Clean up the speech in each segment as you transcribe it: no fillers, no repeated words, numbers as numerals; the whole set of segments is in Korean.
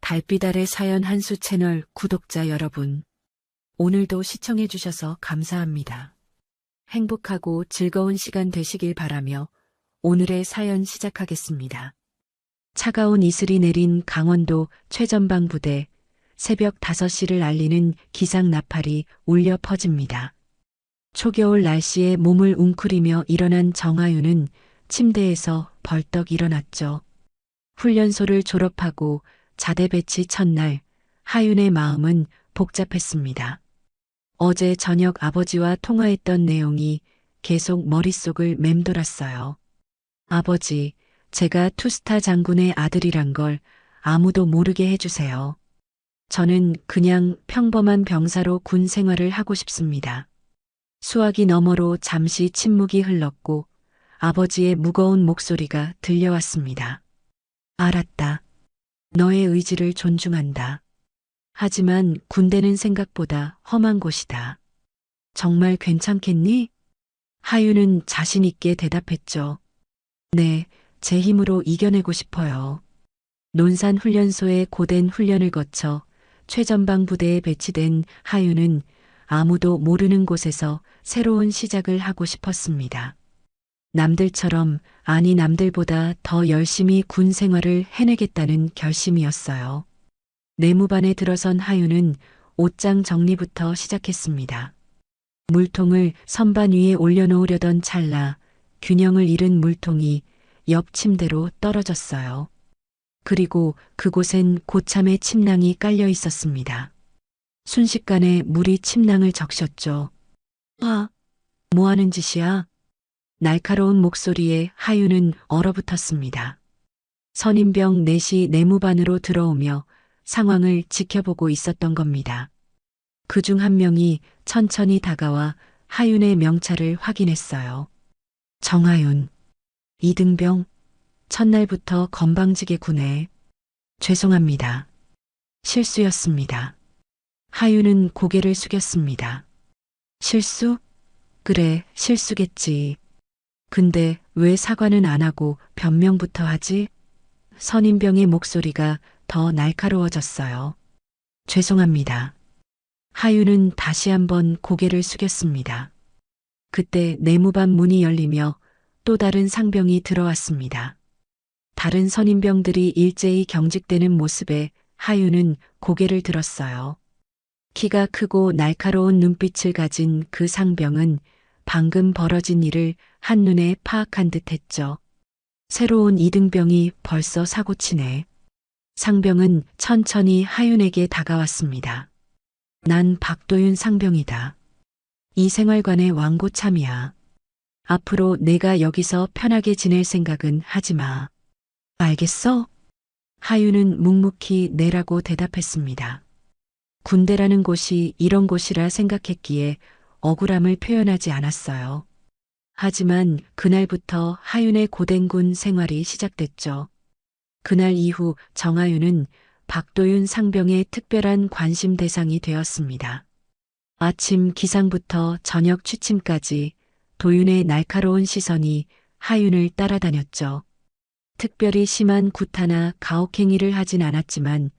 달빛 아래 사연 한수 채널 구독자 여러분, 오늘도 시청해주셔서 감사합니다. 행복하고 즐거운 시간 되시길 바라며 오늘의 사연 시작하겠습니다. 차가운 이슬이 내린 강원도 최전방 부대, 새벽 5시를 알리는 기상 나팔이 울려 퍼집니다. 초겨울 날씨에 몸을 웅크리며 일어난 정하윤은 침대에서 벌떡 일어났죠. 훈련소를 졸업하고 자대 배치 첫날, 하윤의 마음은 복잡했습니다. 어제 저녁 아버지와 통화했던 내용이 계속 머릿속을 맴돌았어요. 아버지, 제가 투스타 장군의 아들이란 걸 아무도 모르게 해주세요. 저는 그냥 평범한 병사로 군 생활을 하고 싶습니다. 수화기 너머로 잠시 침묵이 흘렀고 아버지의 무거운 목소리가 들려왔습니다. 알았다. 너의 의지를 존중한다. 하지만 군대는 생각보다 험한 곳이다. 정말 괜찮겠니? 하윤은 자신 있게 대답했죠. 네, 제 힘으로 이겨내고 싶어요. 논산 훈련소의 고된 훈련을 거쳐 최전방 부대에 배치된 하윤은 아무도 모르는 곳에서 새로운 시작을 하고 싶었습니다. 남들처럼, 아니 남들보다 더 열심히 군 생활을 해내겠다는 결심이었어요. 내무반에 들어선 하윤은 옷장 정리부터 시작했습니다. 물통을 선반 위에 올려놓으려던 찰나 균형을 잃은 물통이 옆 침대로 떨어졌어요. 그리고 그곳엔 고참의 침낭이 깔려 있었습니다. 순식간에 물이 침낭을 적셨죠. 뭐 하는 짓이야? 날카로운 목소리에 하윤은 얼어붙었습니다. 선임병 넷이 내무반으로 들어오며 상황을 지켜보고 있었던 겁니다. 그중 한 명이 천천히 다가와 하윤의 명찰을 확인했어요. 정하윤, 이등병, 첫날부터 건방지게 구네. 죄송합니다. 실수였습니다. 하윤은 고개를 숙였습니다. 실수? 그래, 실수겠지. 근데 왜 사과는 안 하고 변명부터 하지? 선임병의 목소리가 더 날카로워졌어요. 죄송합니다. 하윤은 다시 한번 고개를 숙였습니다. 그때 내무반 문이 열리며 또 다른 상병이 들어왔습니다. 다른 선임병들이 일제히 경직되는 모습에 하윤은 고개를 들었어요. 키가 크고 날카로운 눈빛을 가진 그 상병은 방금 벌어진 일을 한눈에 파악한 듯 했죠. 새로운 이등병이 벌써 사고치네. 상병은 천천히 하윤에게 다가왔습니다. 난 박도윤 상병이다. 이 생활관의 왕고참이야. 앞으로 내가 여기서 편하게 지낼 생각은 하지 마. 알겠어? 하윤은 묵묵히 네라고 대답했습니다. 군대라는 곳이 이런 곳이라 생각했기에 억울함을 표현하지 않았어요. 하지만 그날부터 하윤의 고된 군 생활이 시작됐죠. 그날 이후 정하윤은 박도윤 상병의 특별한 관심 대상이 되었습니다. 아침 기상부터 저녁 취침까지 도윤의 날카로운 시선이 하윤을 따라다녔죠. 특별히 심한 구타나 가혹행위를 하진 않았지만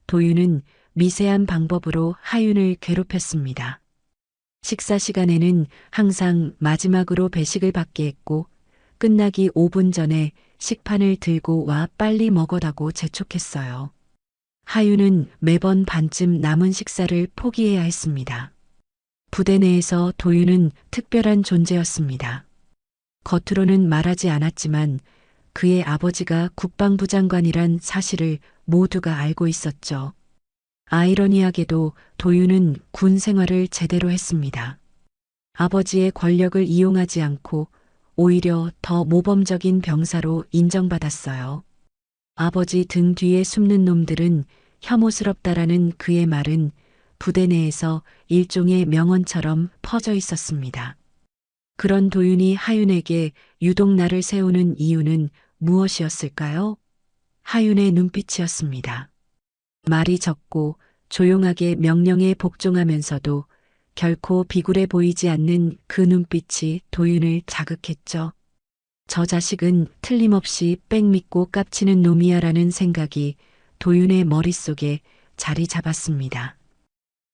도윤은 미세한 방법으로 하윤을 괴롭혔습니다. 식사 시간에는 항상 마지막으로 배식을 받게 했고 끝나기 5분 전에 식판을 들고 와 빨리 먹으라고 재촉했어요. 하윤은 매번 반쯤 남은 식사를 포기해야 했습니다. 부대 내에서 도윤은 특별한 존재였습니다. 겉으로는 말하지 않았지만 그의 아버지가 국방부 장관이란 사실을 모두가 알고 있었죠. 아이러니하게도 도윤은 군 생활을 제대로 했습니다. 아버지의 권력을 이용하지 않고 오히려 더 모범적인 병사로 인정받았어요. 아버지 등 뒤에 숨는 놈들은 혐오스럽다라는 그의 말은 부대 내에서 일종의 명언처럼 퍼져 있었습니다. 그런 도윤이 하윤에게 유독 나를 세우는 이유는 무엇이었을까요? 하윤의 눈빛이었습니다. 말이 적고 조용하게 명령에 복종하면서도 결코 비굴해 보이지 않는 그 눈빛이 도윤을 자극했죠. 저 자식은 틀림없이 빽 믿고 깝치는 놈이야라는 생각이 도윤의 머릿속에 자리 잡았습니다.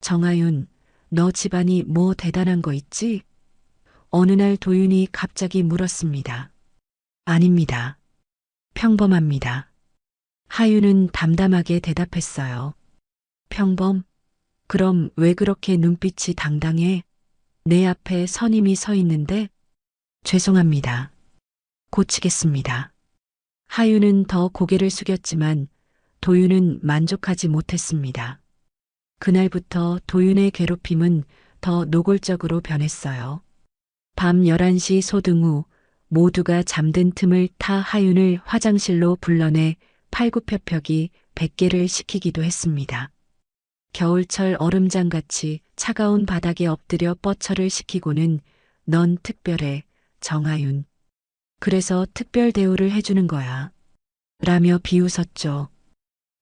정아윤, 너 집안이 뭐 대단한 거 있지? 어느 날 도윤이 갑자기 물었습니다. 아닙니다. 평범합니다. 하윤은 담담하게 대답했어요. 평범? 그럼 왜 그렇게 눈빛이 당당해? 내 앞에 선임이 서 있는데? 죄송합니다. 고치겠습니다. 하윤은 더 고개를 숙였지만 도윤은 만족하지 못했습니다. 그날부터 도윤의 괴롭힘은 더 노골적으로 변했어요. 밤 11시 소등 후 모두가 잠든 틈을 타 하윤을 화장실로 불러내 팔굽혀펴기 100개를 시키기도 했습니다. 겨울철 얼음장같이 차가운 바닥에 엎드려 뻗쳐를 시키고는 넌 특별해, 정아윤. 그래서 특별 대우를 해주는 거야. 라며 비웃었죠.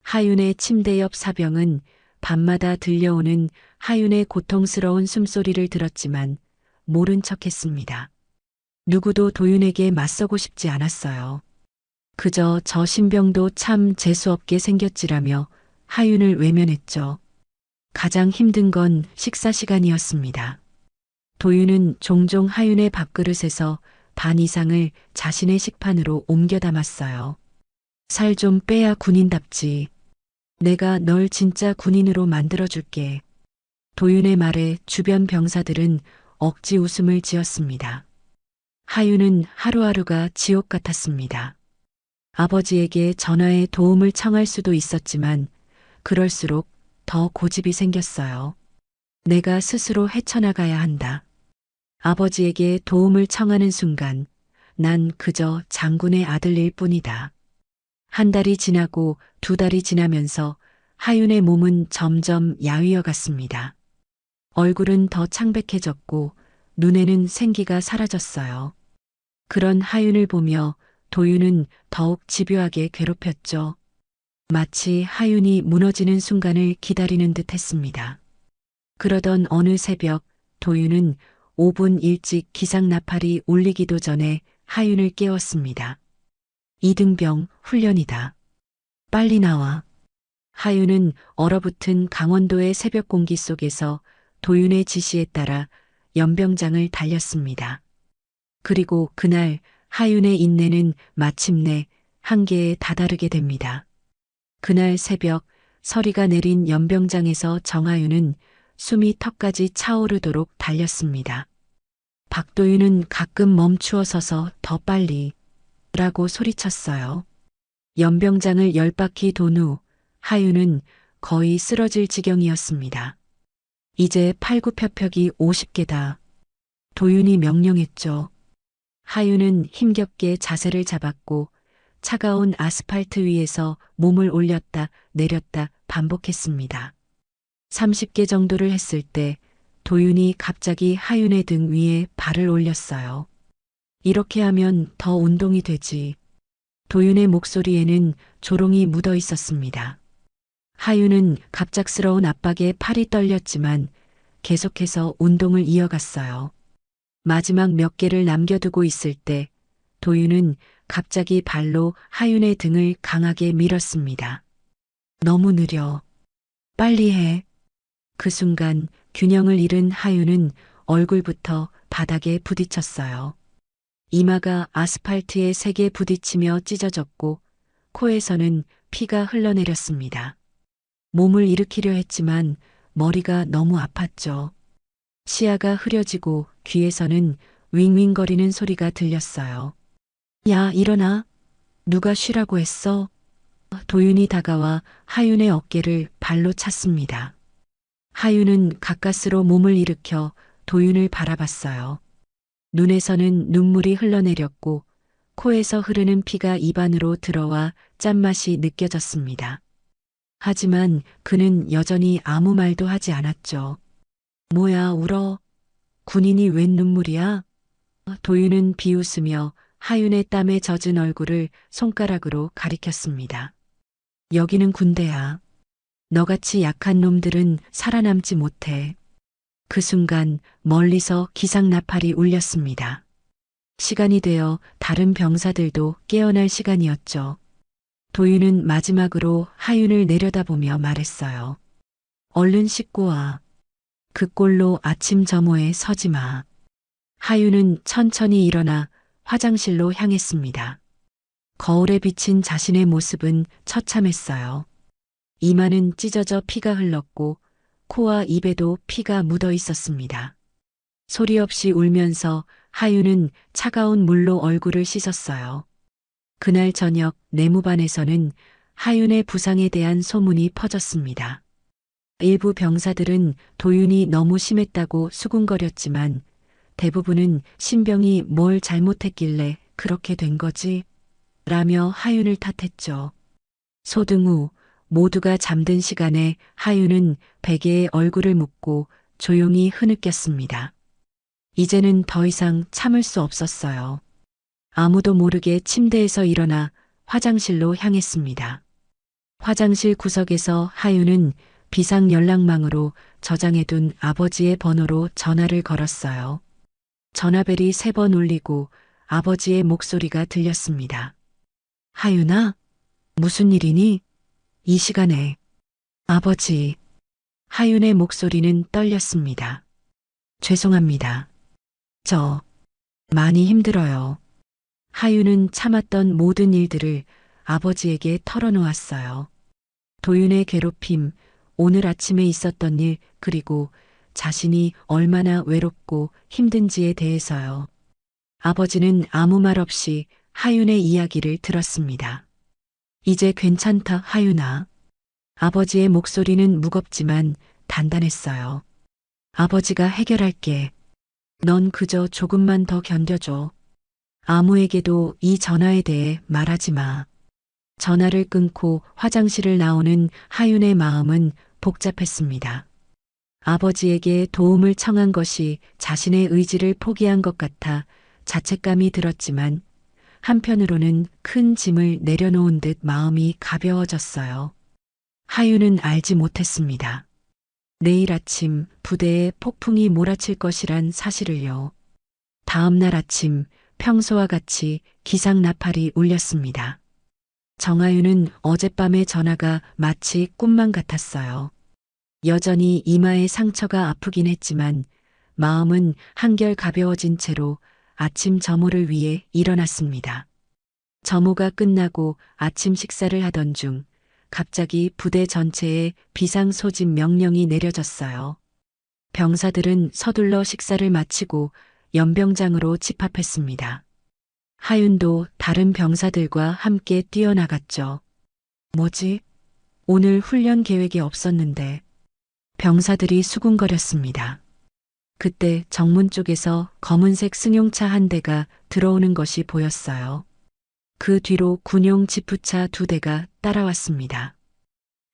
하윤의 침대 옆 사병은 밤마다 들려오는 하윤의 고통스러운 숨소리를 들었지만 모른 척했습니다. 누구도 도윤에게 맞서고 싶지 않았어요. 그저 저 신병도 참 재수없게 생겼지라며 하윤을 외면했죠. 가장 힘든 건 식사 시간이었습니다. 도윤은 종종 하윤의 밥그릇에서 반 이상을 자신의 식판으로 옮겨 담았어요. 살 좀 빼야 군인답지. 내가 널 진짜 군인으로 만들어줄게. 도윤의 말에 주변 병사들은 억지 웃음을 지었습니다. 하윤은 하루하루가 지옥 같았습니다. 아버지에게 전화해 도움을 청할 수도 있었지만 그럴수록 더 고집이 생겼어요. 내가 스스로 헤쳐나가야 한다. 아버지에게 도움을 청하는 순간 난 그저 장군의 아들일 뿐이다. 한 달이 지나고 두 달이 지나면서 하윤의 몸은 점점 야위어 갔습니다. 얼굴은 더 창백해졌고 눈에는 생기가 사라졌어요. 그런 하윤을 보며 도윤은 더욱 집요하게 괴롭혔죠. 마치 하윤이 무너지는 순간을 기다리는 듯 했습니다. 그러던 어느 새벽 도윤은 5분 일찍 기상나팔이 울리기도 전에 하윤을 깨웠습니다. 이등병 훈련이다. 빨리 나와. 하윤은 얼어붙은 강원도의 새벽 공기 속에서 도윤의 지시에 따라 연병장을 달렸습니다. 그리고 그날 하윤의 인내는 마침내 한계에 다다르게 됩니다. 그날 새벽 서리가 내린 연병장에서 정하윤은 숨이 턱까지 차오르도록 달렸습니다. 박도윤은 가끔 멈추어 서서 더 빨리 라고 소리쳤어요. 연병장을 10바퀴 돈 후 하윤은 거의 쓰러질 지경이었습니다. 이제 팔굽혀펴기 50개다. 도윤이 명령했죠. 하윤은 힘겹게 자세를 잡았고 차가운 아스팔트 위에서 몸을 올렸다 내렸다 반복했습니다. 30개 정도를 했을 때 도윤이 갑자기 하윤의 등 위에 발을 올렸어요. 이렇게 하면 더 운동이 되지. 도윤의 목소리에는 조롱이 묻어 있었습니다. 하윤은 갑작스러운 압박에 팔이 떨렸지만 계속해서 운동을 이어갔어요. 마지막 몇 개를 남겨두고 있을 때 도윤은 갑자기 발로 하윤의 등을 강하게 밀었습니다. 너무 느려. 빨리 해. 그 순간 균형을 잃은 하윤은 얼굴부터 바닥에 부딪혔어요. 이마가 아스팔트에 세게 부딪히며 찢어졌고 코에서는 피가 흘러내렸습니다. 몸을 일으키려 했지만 머리가 너무 아팠죠. 시야가 흐려지고 귀에서는 윙윙거리는 소리가 들렸어요. 야, 일어나. 누가 쉬라고 했어? 도윤이 다가와 하윤의 어깨를 발로 찼습니다. 하윤은 가까스로 몸을 일으켜 도윤을 바라봤어요. 눈에서는 눈물이 흘러내렸고 코에서 흐르는 피가 입안으로 들어와 짠맛이 느껴졌습니다. 하지만 그는 여전히 아무 말도 하지 않았죠. 뭐야, 울어. 군인이 웬 눈물이야? 도윤은 비웃으며 하윤의 땀에 젖은 얼굴을 손가락으로 가리켰습니다. 여기는 군대야. 너같이 약한 놈들은 살아남지 못해. 그 순간 멀리서 기상나팔이 울렸습니다. 시간이 되어 다른 병사들도 깨어날 시간이었죠. 도윤은 마지막으로 하윤을 내려다보며 말했어요. 얼른 씻고 와. 그 꼴로 아침 점호에 서지 마. 하윤은 천천히 일어나 화장실로 향했습니다. 거울에 비친 자신의 모습은 처참했어요. 이마는 찢어져 피가 흘렀고 코와 입에도 피가 묻어 있었습니다. 소리 없이 울면서 하윤은 차가운 물로 얼굴을 씻었어요. 그날 저녁 내무반에서는 하윤의 부상에 대한 소문이 퍼졌습니다. 일부 병사들은 도윤이 너무 심했다고 수군거렸지만 대부분은 신병이 뭘 잘못했길래 그렇게 된 거지? 라며 하윤을 탓했죠. 소등 후 모두가 잠든 시간에 하윤은 베개에 얼굴을 묻고 조용히 흐느꼈습니다. 이제는 더 이상 참을 수 없었어요. 아무도 모르게 침대에서 일어나 화장실로 향했습니다. 화장실 구석에서 하윤은 비상 연락망으로 저장해둔 아버지의 번호로 전화를 걸었어요. 전화벨이 3번 울리고 아버지의 목소리가 들렸습니다. 하윤아, 무슨 일이니? 이 시간에. 아버지. 하윤의 목소리는 떨렸습니다. 죄송합니다. 저 많이 힘들어요. 하윤은 참았던 모든 일들을 아버지에게 털어놓았어요. 도윤의 괴롭힘, 오늘 아침에 있었던 일, 그리고 자신이 얼마나 외롭고 힘든지에 대해서요. 아버지는 아무 말 없이 하윤의 이야기를 들었습니다. 이제 괜찮다, 하윤아. 아버지의 목소리는 무겁지만 단단했어요. 아버지가 해결할게. 넌 그저 조금만 더 견뎌줘. 아무에게도 이 전화에 대해 말하지 마. 전화를 끊고 화장실을 나오는 하윤의 마음은 복잡했습니다. 아버지에게 도움을 청한 것이 자신의 의지를 포기한 것 같아 자책감이 들었지만 한편으로는 큰 짐을 내려놓은 듯 마음이 가벼워졌어요. 하윤은 알지 못했습니다. 내일 아침 부대에 폭풍이 몰아칠 것이란 사실을요. 다음 날 아침 평소와 같이 기상 나팔이 울렸습니다. 정하윤은 어젯밤의 전화가 마치 꿈만 같았어요. 여전히 이마에 상처가 아프긴 했지만 마음은 한결 가벼워진 채로 아침 점호를 위해 일어났습니다. 점호가 끝나고 아침 식사를 하던 중 갑자기 부대 전체에 비상소집 명령이 내려졌어요. 병사들은 서둘러 식사를 마치고 연병장으로 집합했습니다. 하윤도 다른 병사들과 함께 뛰어나갔죠. 뭐지? 오늘 훈련 계획이 없었는데. 병사들이 수군거렸습니다. 그때 정문 쪽에서 검은색 승용차 한 대가 들어오는 것이 보였어요. 그 뒤로 군용 지프차 2대가 따라왔습니다.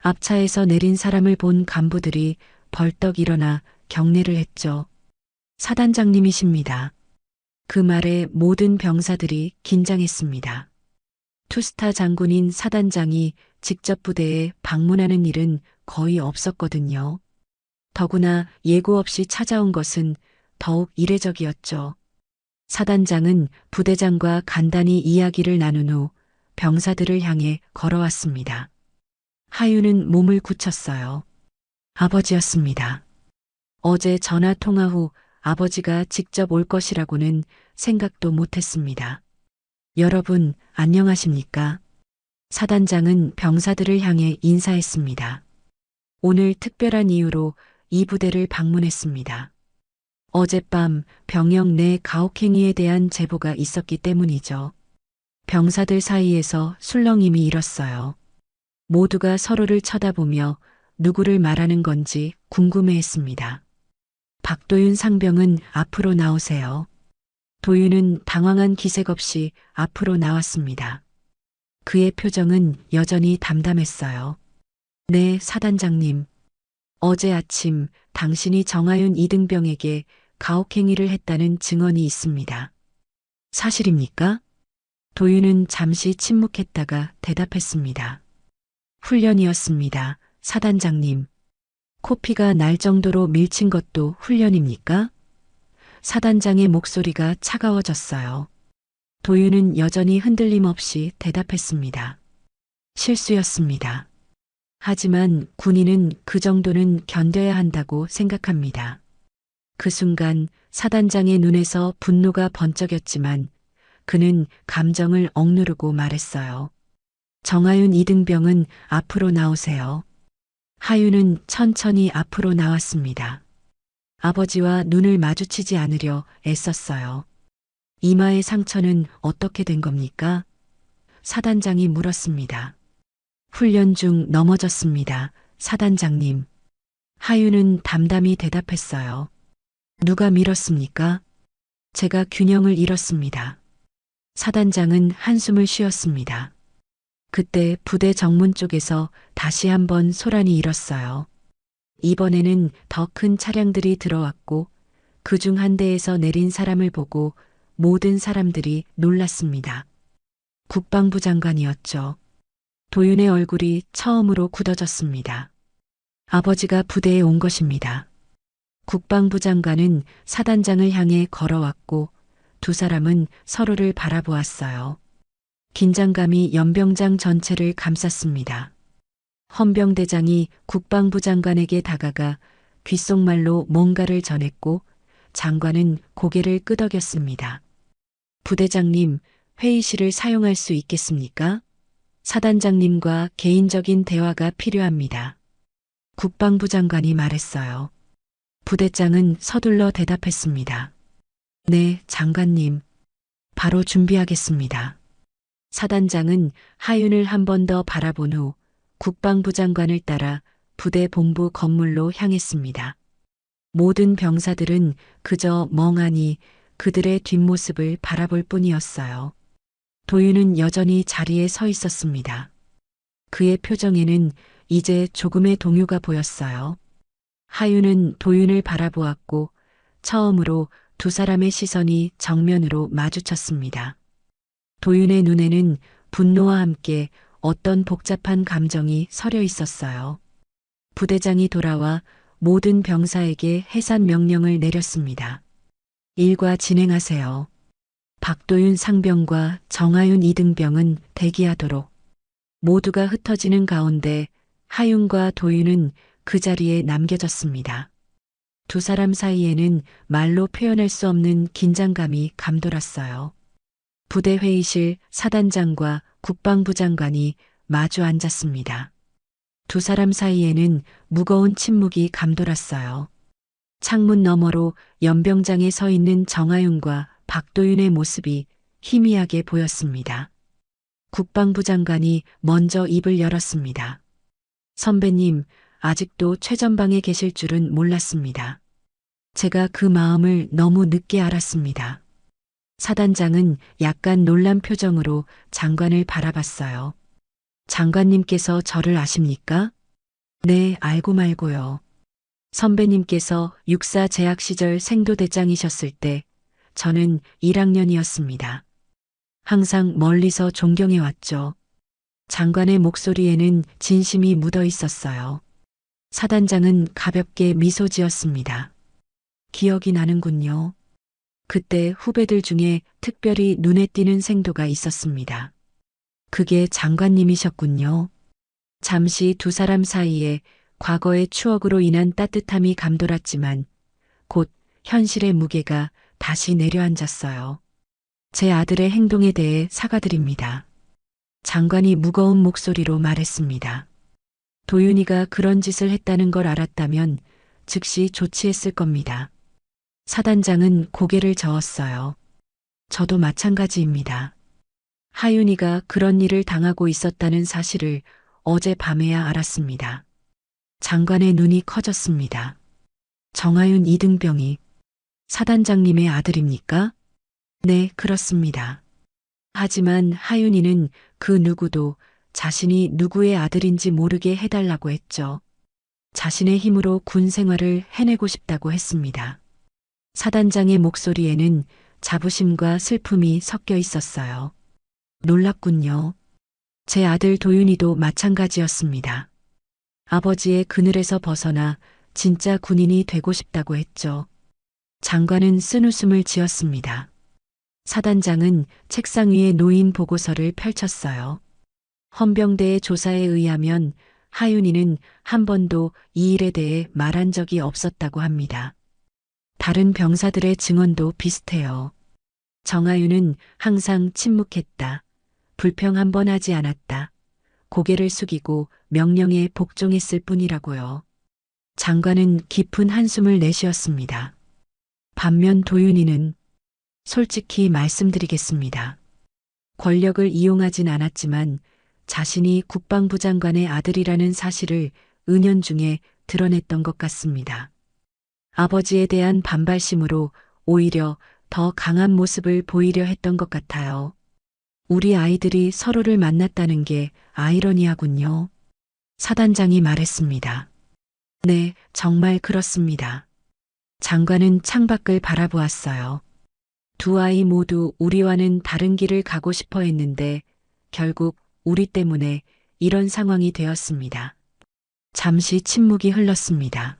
앞차에서 내린 사람을 본 간부들이 벌떡 일어나 경례를 했죠. 사단장님이십니다. 그 말에 모든 병사들이 긴장했습니다. 투스타 장군인 사단장이 직접 부대에 방문하는 일은 거의 없었거든요. 더구나 예고 없이 찾아온 것은 더욱 이례적이었죠. 사단장은 부대장과 간단히 이야기를 나눈 후 병사들을 향해 걸어왔습니다. 하윤은 몸을 굳혔어요. 아버지였습니다. 어제 전화 통화 후 아버지가 직접 올 것이라고는 생각도 못했습니다. 여러분, 안녕하십니까? 사단장은 병사들을 향해 인사했습니다. 오늘 특별한 이유로 이 부대를 방문했습니다. 어젯밤 병영 내 가혹행위에 대한 제보가 있었기 때문이죠. 병사들 사이에서 술렁임이 일었어요. 모두가 서로를 쳐다보며 누구를 말하는 건지 궁금해했습니다. 박도윤 상병은 앞으로 나오세요. 도윤은 당황한 기색 없이 앞으로 나왔습니다. 그의 표정은 여전히 담담했어요. 네, 사단장님. 어제 아침 당신이 정하윤 이등병에게 가혹행위를 했다는 증언이 있습니다. 사실입니까? 도윤은 잠시 침묵했다가 대답했습니다. 훈련이었습니다, 사단장님. 코피가 날 정도로 밀친 것도 훈련입니까? 사단장의 목소리가 차가워졌어요. 도윤은 여전히 흔들림 없이 대답했습니다. 실수였습니다. 하지만 군인은 그 정도는 견뎌야 한다고 생각합니다. 그 순간 사단장의 눈에서 분노가 번쩍였지만 그는 감정을 억누르고 말했어요. 정하윤 이등병은 앞으로 나오세요. 하윤은 천천히 앞으로 나왔습니다. 아버지와 눈을 마주치지 않으려 애썼어요. 이마의 상처는 어떻게 된 겁니까? 사단장이 물었습니다. 훈련 중 넘어졌습니다. 사단장님. 하윤은 담담히 대답했어요. 누가 밀었습니까? 제가 균형을 잃었습니다. 사단장은 한숨을 쉬었습니다. 그때 부대 정문 쪽에서 다시 한번 소란이 일었어요. 이번에는 더 큰 차량들이 들어왔고 그중 한 대에서 내린 사람을 보고 모든 사람들이 놀랐습니다. 국방부 장관이었죠. 도윤의 얼굴이 처음으로 굳어졌습니다. 아버지가 부대에 온 것입니다. 국방부 장관은 사단장을 향해 걸어왔고 두 사람은 서로를 바라보았어요. 긴장감이 연병장 전체를 감쌌습니다. 헌병대장이 국방부 장관에게 다가가 귓속말로 뭔가를 전했고 장관은 고개를 끄덕였습니다. 부대장님, 회의실을 사용할 수 있겠습니까? 사단장님과 개인적인 대화가 필요합니다. 국방부 장관이 말했어요. 부대장은 서둘러 대답했습니다. 네, 장관님. 바로 준비하겠습니다. 사단장은 하윤을 한 번 더 바라본 후 국방부 장관을 따라 부대 본부 건물로 향했습니다. 모든 병사들은 그저 멍하니 그들의 뒷모습을 바라볼 뿐이었어요. 도윤은 여전히 자리에 서 있었습니다. 그의 표정에는 이제 조금의 동요가 보였어요. 하윤은 도윤을 바라보았고 처음으로 두 사람의 시선이 정면으로 마주쳤습니다. 도윤의 눈에는 분노와 함께 어떤 복잡한 감정이 서려 있었어요. 부대장이 돌아와 모든 병사에게 해산 명령을 내렸습니다. 일과 진행하세요. 박도윤 상병과 정하윤 이등병은 대기하도록. 모두가 흩어지는 가운데 하윤과 도윤은 그 자리에 남겨졌습니다. 두 사람 사이에는 말로 표현할 수 없는 긴장감이 감돌았어요. 부대 회의실 사단장과 국방부 장관이 마주 앉았습니다. 두 사람 사이에는 무거운 침묵이 감돌았어요. 창문 너머로 연병장에 서 있는 정하윤과 박도윤의 모습이 희미하게 보였습니다. 국방부 장관이 먼저 입을 열었습니다. 선배님, 아직도 최전방에 계실 줄은 몰랐습니다. 제가 그 마음을 너무 늦게 알았습니다. 사단장은 약간 놀란 표정으로 장관을 바라봤어요. 장관님께서 저를 아십니까? 네, 알고 말고요. 선배님께서 육사 재학 시절 생도대장이셨을 때 저는 1학년이었습니다. 항상 멀리서 존경해왔죠. 장관의 목소리에는 진심이 묻어 있었어요. 사단장은 가볍게 미소 지었습니다. 기억이 나는군요. 그때 후배들 중에 특별히 눈에 띄는 생도가 있었습니다. 그게 장관님이셨군요. 잠시 두 사람 사이에 과거의 추억으로 인한 따뜻함이 감돌았지만 곧 현실의 무게가 다시 내려앉았어요. 제 아들의 행동에 대해 사과드립니다. 장관이 무거운 목소리로 말했습니다. 도윤이가 그런 짓을 했다는 걸 알았다면 즉시 조치했을 겁니다. 사단장은 고개를 저었어요. 저도 마찬가지입니다. 하윤이가 그런 일을 당하고 있었다는 사실을 어젯밤에야 알았습니다. 장관의 눈이 커졌습니다. 정하윤 이등병이 사단장님의 아들입니까? 네, 그렇습니다. 하지만 하윤이는 그 누구도 자신이 누구의 아들인지 모르게 해달라고 했죠. 자신의 힘으로 군 생활을 해내고 싶다고 했습니다. 사단장의 목소리에는 자부심과 슬픔이 섞여 있었어요. 놀랍군요. 제 아들 도윤이도 마찬가지였습니다. 아버지의 그늘에서 벗어나 진짜 군인이 되고 싶다고 했죠. 장관은 쓴웃음을 지었습니다. 사단장은 책상 위에 놓인 보고서를 펼쳤어요. 헌병대의 조사에 의하면 하윤이는 한 번도 이 일에 대해 말한 적이 없었다고 합니다. 다른 병사들의 증언도 비슷해요. 정하윤은 항상 침묵했다. 불평 한 번 하지 않았다. 고개를 숙이고 명령에 복종했을 뿐이라고요. 장관은 깊은 한숨을 내쉬었습니다. 반면 도윤이는 솔직히 말씀드리겠습니다. 권력을 이용하진 않았지만 자신이 국방부 장관의 아들이라는 사실을 은연중에 드러냈던 것 같습니다. 아버지에 대한 반발심으로 오히려 더 강한 모습을 보이려 했던 것 같아요. 우리 아이들이 서로를 만났다는 게 아이러니하군요. 사단장이 말했습니다. 네, 정말 그렇습니다. 장관은 창밖을 바라보았어요. 두 아이 모두 우리와는 다른 길을 가고 싶어 했는데 결국 우리 때문에 이런 상황이 되었습니다. 잠시 침묵이 흘렀습니다.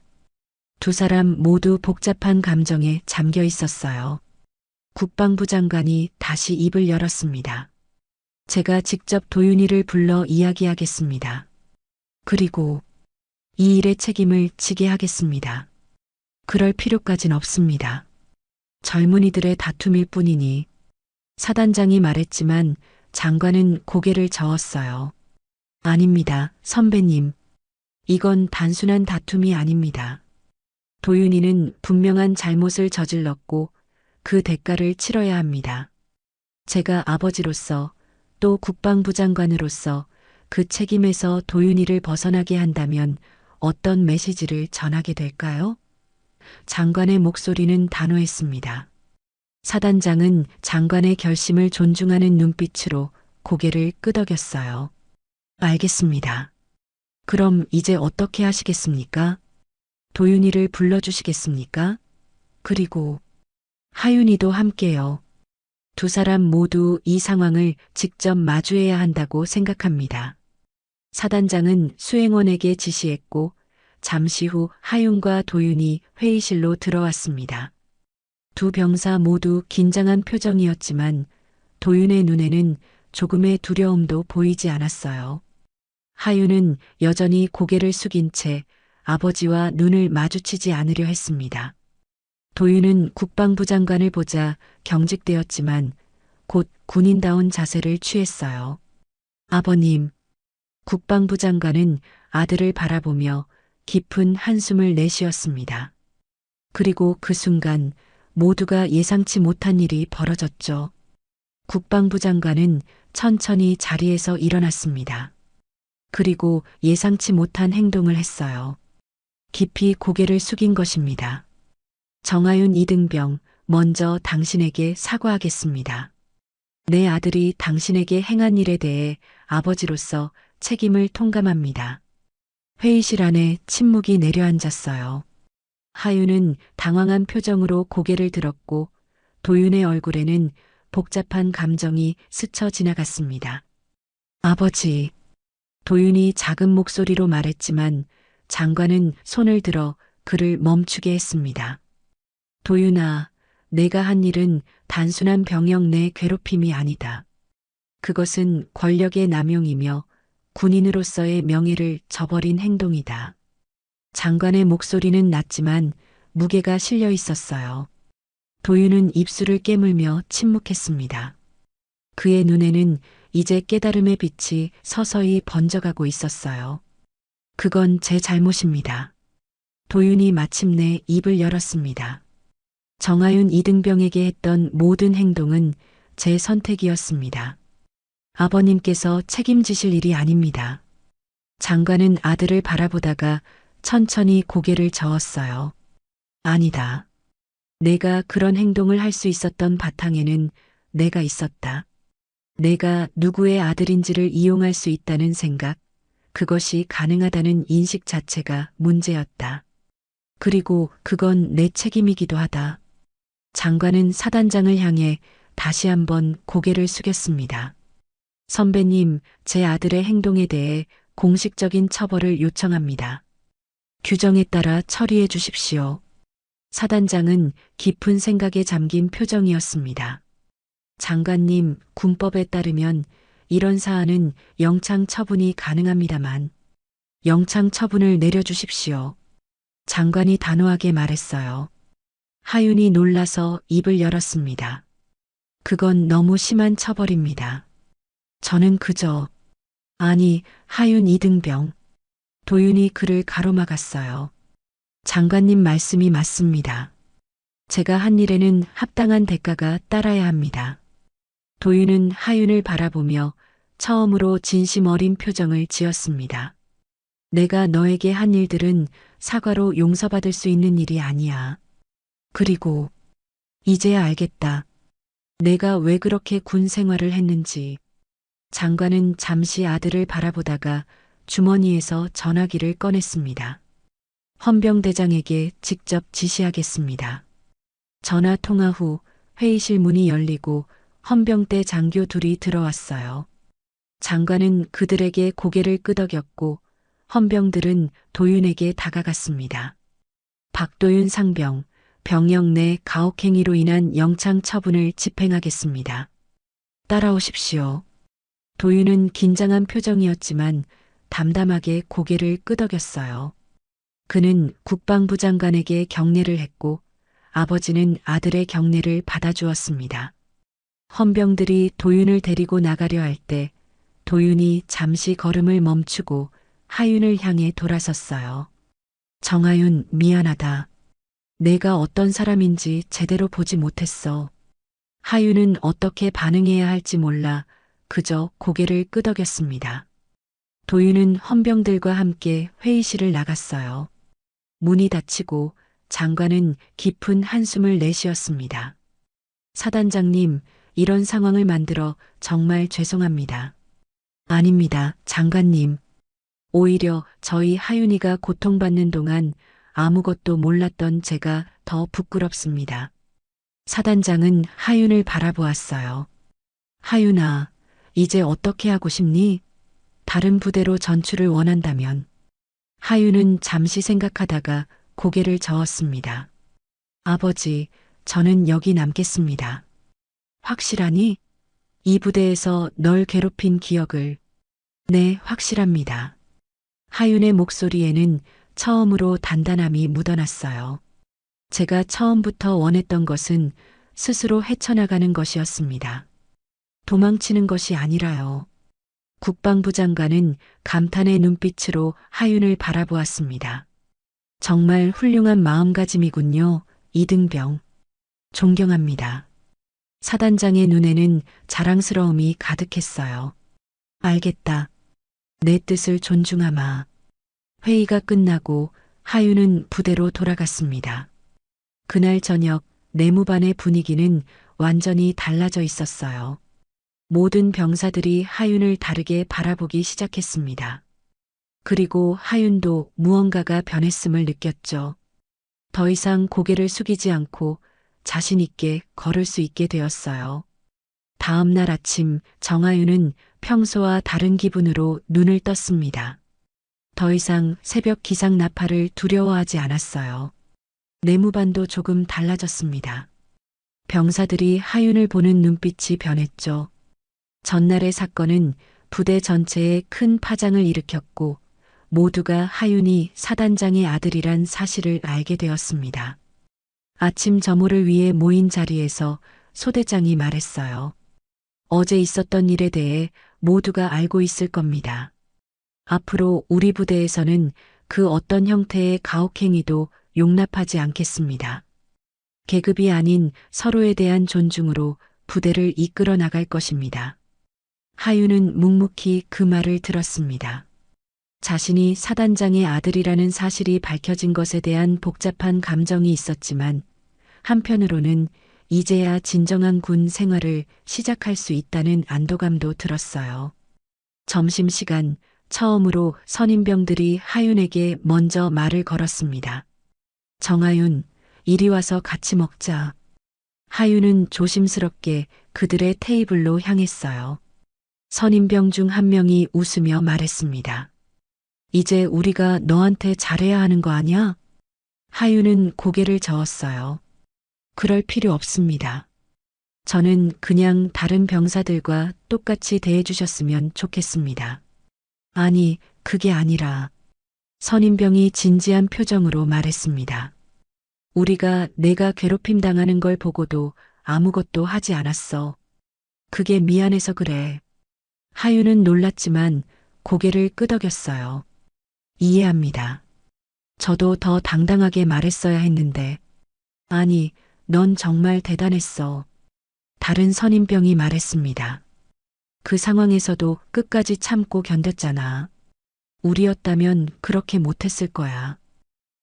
두 사람 모두 복잡한 감정에 잠겨 있었어요. 국방부 장관이 다시 입을 열었습니다. 제가 직접 도윤이를 불러 이야기하겠습니다. 그리고 이 일의 책임을 지게 하겠습니다. 그럴 필요까진 없습니다. 젊은이들의 다툼일 뿐이니. 사단장이 말했지만 장관은 고개를 저었어요. 아닙니다, 선배님. 이건 단순한 다툼이 아닙니다. 도윤이는 분명한 잘못을 저질렀고 그 대가를 치러야 합니다. 제가 아버지로서 또 국방부 장관으로서 그 책임에서 도윤이를 벗어나게 한다면 어떤 메시지를 전하게 될까요? 장관의 목소리는 단호했습니다. 사단장은 장관의 결심을 존중하는 눈빛으로 고개를 끄덕였어요. 알겠습니다. 그럼 이제 어떻게 하시겠습니까? 도윤이를 불러주시겠습니까? 그리고 하윤이도 함께요. 두 사람 모두 이 상황을 직접 마주해야 한다고 생각합니다. 사단장은 수행원에게 지시했고 잠시 후 하윤과 도윤이 회의실로 들어왔습니다. 두 병사 모두 긴장한 표정이었지만 도윤의 눈에는 조금의 두려움도 보이지 않았어요. 하윤은 여전히 고개를 숙인 채 아버지와 눈을 마주치지 않으려 했습니다. 도윤은 국방부 장관을 보자 경직되었지만 곧 군인다운 자세를 취했어요. 아버님, 국방부 장관은 아들을 바라보며 깊은 한숨을 내쉬었습니다. 그리고 그 순간 모두가 예상치 못한 일이 벌어졌죠. 국방부 장관은 천천히 자리에서 일어났습니다. 그리고 예상치 못한 행동을 했어요. 깊이 고개를 숙인 것입니다. 정하윤 이등병, 먼저 당신에게 사과하겠습니다. 내 아들이 당신에게 행한 일에 대해 아버지로서 책임을 통감합니다. 회의실 안에 침묵이 내려앉았어요. 하윤은 당황한 표정으로 고개를 들었고 도윤의 얼굴에는 복잡한 감정이 스쳐 지나갔습니다. 아버지, 도윤이 작은 목소리로 말했지만 장관은 손을 들어 그를 멈추게 했습니다. 도윤아, 내가 한 일은 단순한 병역 내 괴롭힘이 아니다. 그것은 권력의 남용이며 군인으로서의 명예를 저버린 행동이다. 장관의 목소리는 낮지만 무게가 실려 있었어요. 도윤은 입술을 깨물며 침묵했습니다. 그의 눈에는 이제 깨달음의 빛이 서서히 번져가고 있었어요. 그건 제 잘못입니다. 도윤이 마침내 입을 열었습니다. 정하윤 이등병에게 했던 모든 행동은 제 선택이었습니다. 아버님께서 책임지실 일이 아닙니다. 장관은 아들을 바라보다가 천천히 고개를 저었어요. 아니다. 내가 그런 행동을 할 수 있었던 바탕에는 내가 있었다. 내가 누구의 아들인지를 이용할 수 있다는 생각, 그것이 가능하다는 인식 자체가 문제였다. 그리고 그건 내 책임이기도 하다. 장관은 사단장을 향해 다시 한번 고개를 숙였습니다. 선배님, 제 아들의 행동에 대해 공식적인 처벌을 요청합니다. 규정에 따라 처리해 주십시오. 사단장은 깊은 생각에 잠긴 표정이었습니다. 장관님, 군법에 따르면 이런 사안은 영창 처분이 가능합니다만 영창 처분을 내려주십시오. 장관이 단호하게 말했어요. 하윤이 놀라서 입을 열었습니다. 그건 너무 심한 처벌입니다. 저는 그저 아니 하윤 이등병. 도윤이 그를 가로막았어요. 장관님 말씀이 맞습니다. 제가 한 일에는 합당한 대가가 따라야 합니다. 도윤은 하윤을 바라보며 처음으로 진심 어린 표정을 지었습니다. 내가 너에게 한 일들은 사과로 용서받을 수 있는 일이 아니야. 그리고 이제야 알겠다. 내가 왜 그렇게 군 생활을 했는지. 장관은 잠시 아들을 바라보다가 주머니에서 전화기를 꺼냈습니다. 헌병대장에게 직접 지시하겠습니다. 전화 통화 후 회의실 문이 열리고 헌병대 장교 둘이 들어왔어요. 장관은 그들에게 고개를 끄덕였고 헌병들은 도윤에게 다가갔습니다. 박도윤 상병, 병영 내 가혹행위로 인한 영창 처분을 집행하겠습니다. 따라오십시오. 도윤은 긴장한 표정이었지만 담담하게 고개를 끄덕였어요. 그는 국방부 장관에게 경례를 했고 아버지는 아들의 경례를 받아주었습니다. 헌병들이 도윤을 데리고 나가려 할 때 도윤이 잠시 걸음을 멈추고 하윤을 향해 돌아섰어요. 정하윤, 미안하다. 내가 어떤 사람인지 제대로 보지 못했어. 하윤은 어떻게 반응해야 할지 몰라 그저 고개를 끄덕였습니다. 도윤은 헌병들과 함께 회의실을 나갔어요. 문이 닫히고 장관은 깊은 한숨을 내쉬었습니다. 사단장님, 이런 상황을 만들어 정말 죄송합니다. 아닙니다, 장관님. 오히려 저희 하윤이가 고통받는 동안 아무것도 몰랐던 제가 더 부끄럽습니다. 사단장은 하윤을 바라보았어요. 하윤아, 이제 어떻게 하고 싶니? 다른 부대로 전출을 원한다면. 하윤은 잠시 생각하다가 고개를 저었습니다. 아버지, 저는 여기 남겠습니다. 확실하니? 이 부대에서 널 괴롭힌 기억을. 네, 확실합니다. 하윤의 목소리에는 처음으로 단단함이 묻어났어요. 제가 처음부터 원했던 것은 스스로 헤쳐나가는 것이었습니다. 도망치는 것이 아니라요. 국방부 장관은 감탄의 눈빛으로 하윤을 바라보았습니다. 정말 훌륭한 마음가짐이군요, 이등병. 존경합니다. 사단장의 눈에는 자랑스러움이 가득했어요. 알겠다. 내 뜻을 존중하마. 회의가 끝나고 하윤은 부대로 돌아갔습니다. 그날 저녁 내무반의 분위기는 완전히 달라져 있었어요. 모든 병사들이 하윤을 다르게 바라보기 시작했습니다. 그리고 하윤도 무언가가 변했음을 느꼈죠. 더 이상 고개를 숙이지 않고 자신 있게 걸을 수 있게 되었어요. 다음 날 아침 정하윤은 평소와 다른 기분으로 눈을 떴습니다. 더 이상 새벽 기상 나팔을 두려워하지 않았어요. 내무반도 조금 달라졌습니다. 병사들이 하윤을 보는 눈빛이 변했죠. 전날의 사건은 부대 전체에 큰 파장을 일으켰고 모두가 하윤이 사단장의 아들이란 사실을 알게 되었습니다. 아침 점호를 위해 모인 자리에서 소대장이 말했어요. 어제 있었던 일에 대해 모두가 알고 있을 겁니다. 앞으로 우리 부대에서는 그 어떤 형태의 가혹행위도 용납하지 않겠습니다. 계급이 아닌 서로에 대한 존중으로 부대를 이끌어 나갈 것입니다. 하윤은 묵묵히 그 말을 들었습니다. 자신이 사단장의 아들이라는 사실이 밝혀진 것에 대한 복잡한 감정이 있었지만 한편으로는 이제야 진정한 군 생활을 시작할 수 있다는 안도감도 들었어요. 점심시간 처음으로 선임병들이 하윤에게 먼저 말을 걸었습니다. 정하윤, 이리 와서 같이 먹자. 하윤은 조심스럽게 그들의 테이블로 향했어요. 선임병 중 한 명이 웃으며 말했습니다. 이제 우리가 너한테 잘해야 하는 거 아냐? 하윤은 고개를 저었어요. 그럴 필요 없습니다. 저는 그냥 다른 병사들과 똑같이 대해주셨으면 좋겠습니다. 아니, 그게 아니라 선임병이 진지한 표정으로 말했습니다. 우리가 내가 괴롭힘 당하는 걸 보고도 아무것도 하지 않았어. 그게 미안해서 그래. 하윤은 놀랐지만 고개를 끄덕였어요. 이해합니다. 저도 더 당당하게 말했어야 했는데. 아니, 넌 정말 대단했어. 다른 선임병이 말했습니다. 그 상황에서도 끝까지 참고 견뎠잖아. 우리였다면 그렇게 못했을 거야.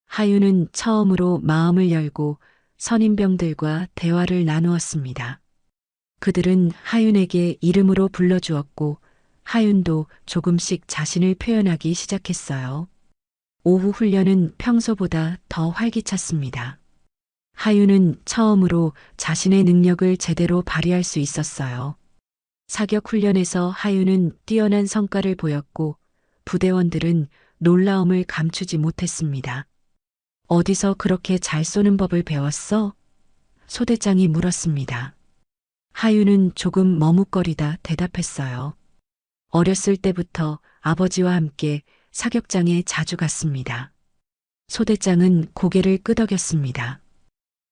하윤은 처음으로 마음을 열고 선임병들과 대화를 나누었습니다. 그들은 하윤에게 이름으로 불러주었고 하윤도 조금씩 자신을 표현하기 시작했어요. 오후 훈련은 평소보다 더 활기찼습니다. 하윤은 처음으로 자신의 능력을 제대로 발휘할 수 있었어요. 사격 훈련에서 하윤은 뛰어난 성과를 보였고 부대원들은 놀라움을 감추지 못했습니다. 어디서 그렇게 잘 쏘는 법을 배웠어? 소대장이 물었습니다. 하윤은 조금 머뭇거리다 대답했어요. 어렸을 때부터 아버지와 함께 사격장에 자주 갔습니다. 소대장은 고개를 끄덕였습니다.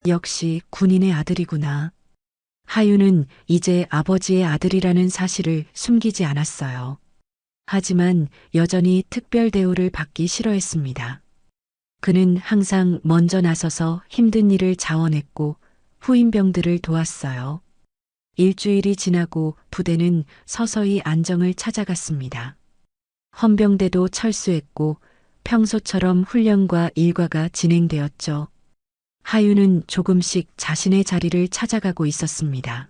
역시 군인의 아들이구나. 하윤은 이제 아버지의 아들이라는 사실을 숨기지 않았어요. 하지만 여전히 특별 대우를 받기 싫어했습니다. 그는 항상 먼저 나서서 힘든 일을 자원했고 후임병들을 도왔어요. 일주일이 지나고 부대는 서서히 안정을 찾아갔습니다. 헌병대도 철수했고 평소처럼 훈련과 일과가 진행되었죠. 하윤은 조금씩 자신의 자리를 찾아가고 있었습니다.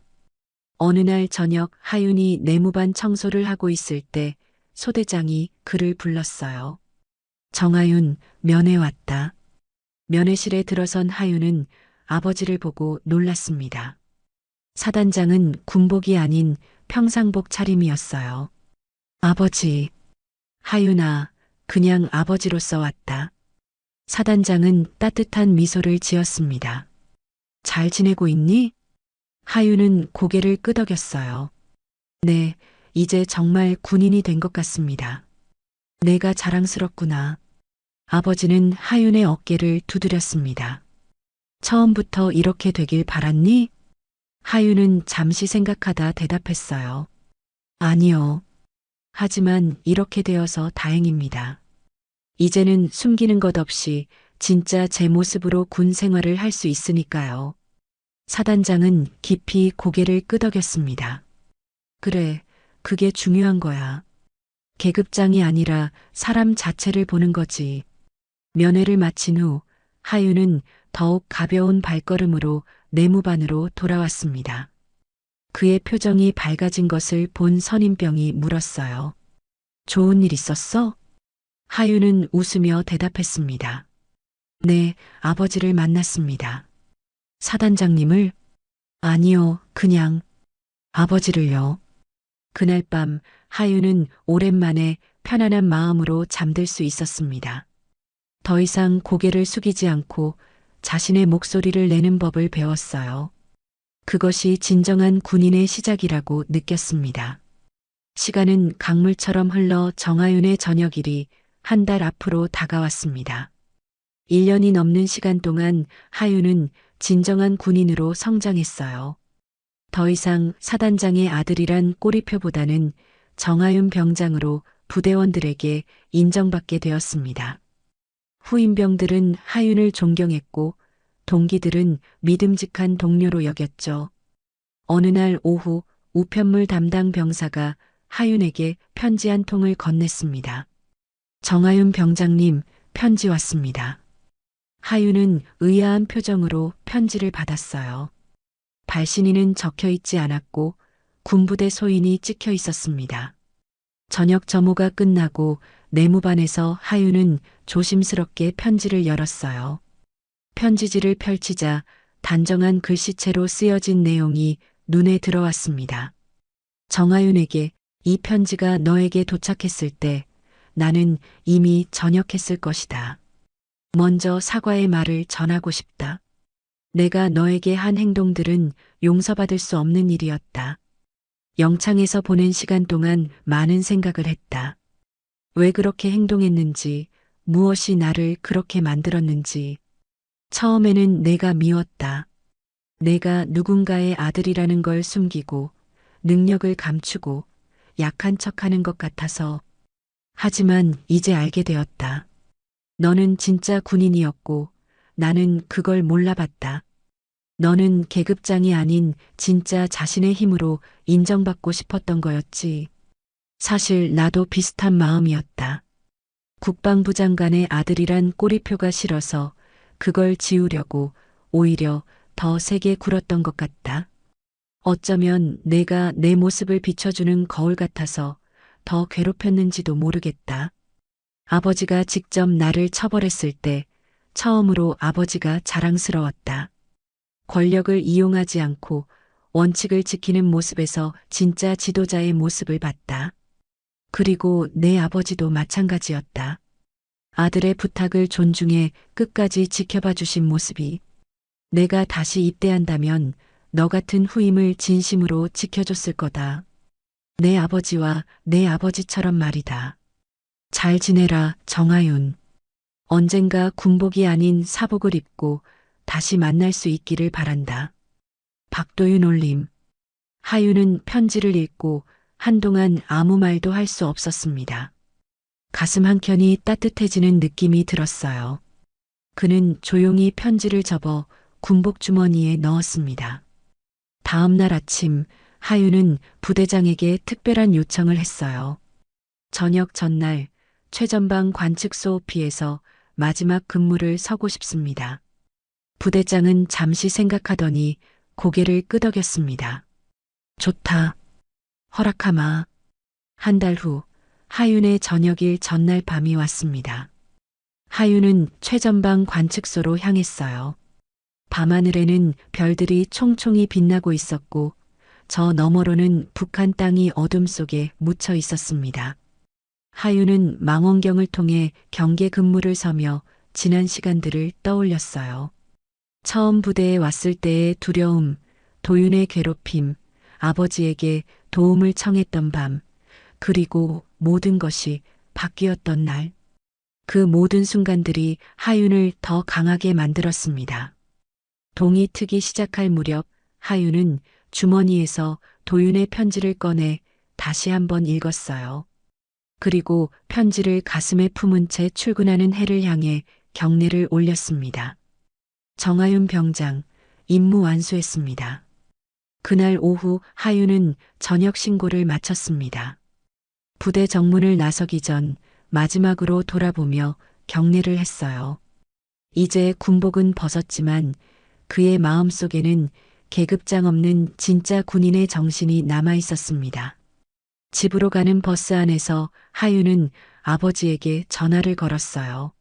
어느 날 저녁 하윤이 내무반 청소를 하고 있을 때 소대장이 그를 불렀어요. 정하윤, 면회 왔다. 면회실에 들어선 하윤은 아버지를 보고 놀랐습니다. 사단장은 군복이 아닌 평상복 차림이었어요. 아버지. 하윤아, 그냥 아버지로서 왔다. 사단장은 따뜻한 미소를 지었습니다. 잘 지내고 있니? 하윤은 고개를 끄덕였어요. 네, 이제 정말 군인이 된 것 같습니다. 내가 자랑스럽구나. 아버지는 하윤의 어깨를 두드렸습니다. 처음부터 이렇게 되길 바랐니? 하윤은 잠시 생각하다 대답했어요. 아니요. 하지만 이렇게 되어서 다행입니다. 이제는 숨기는 것 없이 진짜 제 모습으로 군 생활을 할 수 있으니까요. 사단장은 깊이 고개를 끄덕였습니다. 그래, 그게 중요한 거야. 계급장이 아니라 사람 자체를 보는 거지. 면회를 마친 후 하윤은 더욱 가벼운 발걸음으로 내무반으로 돌아왔습니다. 그의 표정이 밝아진 것을 본 선임병이 물었어요. 좋은 일 있었어? 하윤은 웃으며 대답했습니다. 네, 아버지를 만났습니다. 사단장님을? 아니요, 그냥 아버지를요. 그날 밤 하윤은 오랜만에 편안한 마음으로 잠들 수 있었습니다. 더 이상 고개를 숙이지 않고 자신의 목소리를 내는 법을 배웠어요. 그것이 진정한 군인의 시작이라고 느꼈습니다. 시간은 강물처럼 흘러 정하윤의 저녁일이 한 달 앞으로 다가왔습니다. 1년이 넘는 시간 동안 하윤은 진정한 군인으로 성장했어요. 더 이상 사단장의 아들이란 꼬리표보다는 정하윤 병장으로 부대원들에게 인정받게 되었습니다. 후임병들은 하윤을 존경했고 동기들은 믿음직한 동료로 여겼죠. 어느 날 오후 우편물 담당 병사가 하윤에게 편지 한 통을 건넸습니다. 정하윤 병장님, 편지 왔습니다. 하윤은 의아한 표정으로 편지를 받았어요. 발신인은 적혀 있지 않았고 군부대 소인이 찍혀 있었습니다. 저녁 점호가 끝나고 내무반에서 하윤은 조심스럽게 편지를 열었어요. 편지지를 펼치자 단정한 글씨체로 쓰여진 내용이 눈에 들어왔습니다. 정하윤에게 이 편지가 너에게 도착했을 때 나는 이미 전역했을 것이다. 먼저 사과의 말을 전하고 싶다. 내가 너에게 한 행동들은 용서받을 수 없는 일이었다. 영창에서 보낸 시간 동안 많은 생각을 했다. 왜 그렇게 행동했는지, 무엇이 나를 그렇게 만들었는지. 처음에는 내가 미웠다. 내가 누군가의 아들이라는 걸 숨기고, 능력을 감추고, 약한 척하는 것 같아서. 하지만 이제 알게 되었다. 너는 진짜 군인이었고, 나는 그걸 몰라봤다. 너는 계급장이 아닌 진짜 자신의 힘으로 인정받고 싶었던 거였지. 사실 나도 비슷한 마음이었다. 국방부 장관의 아들이란 꼬리표가 싫어서 그걸 지우려고 오히려 더 세게 굴었던 것 같다. 어쩌면 내가 내 모습을 비춰주는 거울 같아서 더 괴롭혔는지도 모르겠다. 아버지가 직접 나를 처벌했을 때 처음으로 아버지가 자랑스러웠다. 권력을 이용하지 않고 원칙을 지키는 모습에서 진짜 지도자의 모습을 봤다. 그리고 내 아버지도 마찬가지였다. 아들의 부탁을 존중해 끝까지 지켜봐 주신 모습이. 내가 다시 입대한다면 너 같은 후임을 진심으로 지켜줬을 거다. 내 아버지와 내 아버지처럼 말이다. 잘 지내라, 정하윤. 언젠가 군복이 아닌 사복을 입고 다시 만날 수 있기를 바란다. 박도윤 올림. 하윤은 편지를 읽고 한동안 아무 말도 할 수 없었습니다. 가슴 한켠이 따뜻해지는 느낌이 들었어요. 그는 조용히 편지를 접어 군복 주머니에 넣었습니다. 다음 날 아침 하윤은 부대장에게 특별한 요청을 했어요. 저녁 전날 최전방 관측소 오피에서 마지막 근무를 서고 싶습니다. 부대장은 잠시 생각하더니 고개를 끄덕였습니다. 좋다. 허락하마. 한 달 후 하윤의 저녁일 전날 밤이 왔습니다. 하윤은 최전방 관측소로 향했어요. 밤하늘에는 별들이 총총히 빛나고 있었고 저 너머로는 북한 땅이 어둠 속에 묻혀 있었습니다. 하윤은 망원경을 통해 경계 근무를 서며 지난 시간들을 떠올렸어요. 처음 부대에 왔을 때의 두려움, 도윤의 괴롭힘, 아버지에게 도움을 청했던 밤, 그리고 모든 것이 바뀌었던 날. 그 모든 순간들이 하윤을 더 강하게 만들었습니다. 동이 트기 시작할 무렵 하윤은 주머니에서 도윤의 편지를 꺼내 다시 한번 읽었어요. 그리고 편지를 가슴에 품은 채 출근하는 해를 향해 경례를 올렸습니다. 정하윤 병장, 임무 완수했습니다. 그날 오후 하윤은 저녁 신고를 마쳤습니다. 부대 정문을 나서기 전 마지막으로 돌아보며 경례를 했어요. 이제 군복은 벗었지만 그의 마음속에는 계급장 없는 진짜 군인의 정신이 남아 있었습니다. 집으로 가는 버스 안에서 하윤은 아버지에게 전화를 걸었어요.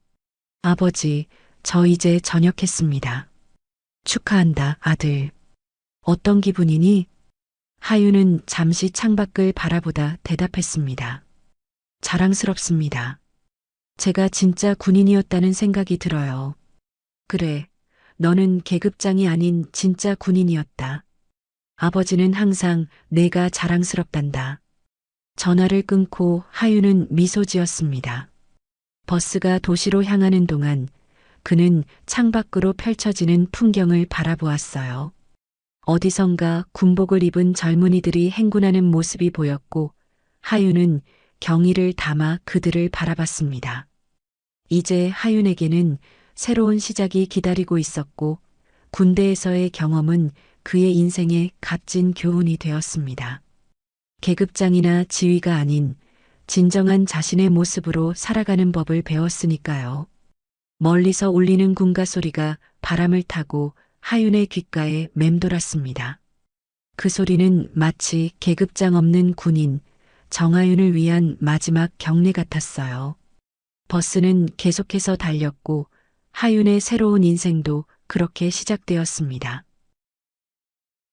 아버지, 저 이제 전역했습니다. 축하한다, 아들. 어떤 기분이니? 하윤은 잠시 창밖을 바라보다 대답했습니다. 자랑스럽습니다. 제가 진짜 군인이었다는 생각이 들어요. 그래, 너는 계급장이 아닌 진짜 군인이었다. 아버지는 항상 내가 자랑스럽단다. 전화를 끊고 하윤은 미소 지었습니다. 버스가 도시로 향하는 동안 그는 창밖으로 펼쳐지는 풍경을 바라보았어요. 어디선가 군복을 입은 젊은이들이 행군하는 모습이 보였고 하윤은 경의를 담아 그들을 바라봤습니다. 이제 하윤에게는 새로운 시작이 기다리고 있었고 군대에서의 경험은 그의 인생의 값진 교훈이 되었습니다. 계급장이나 지위가 아닌 진정한 자신의 모습으로 살아가는 법을 배웠으니까요. 멀리서 울리는 군가 소리가 바람을 타고 하윤의 귓가에 맴돌았습니다. 그 소리는 마치 계급장 없는 군인 정하윤을 위한 마지막 경례 같았어요. 버스는 계속해서 달렸고 하윤의 새로운 인생도 그렇게 시작되었습니다.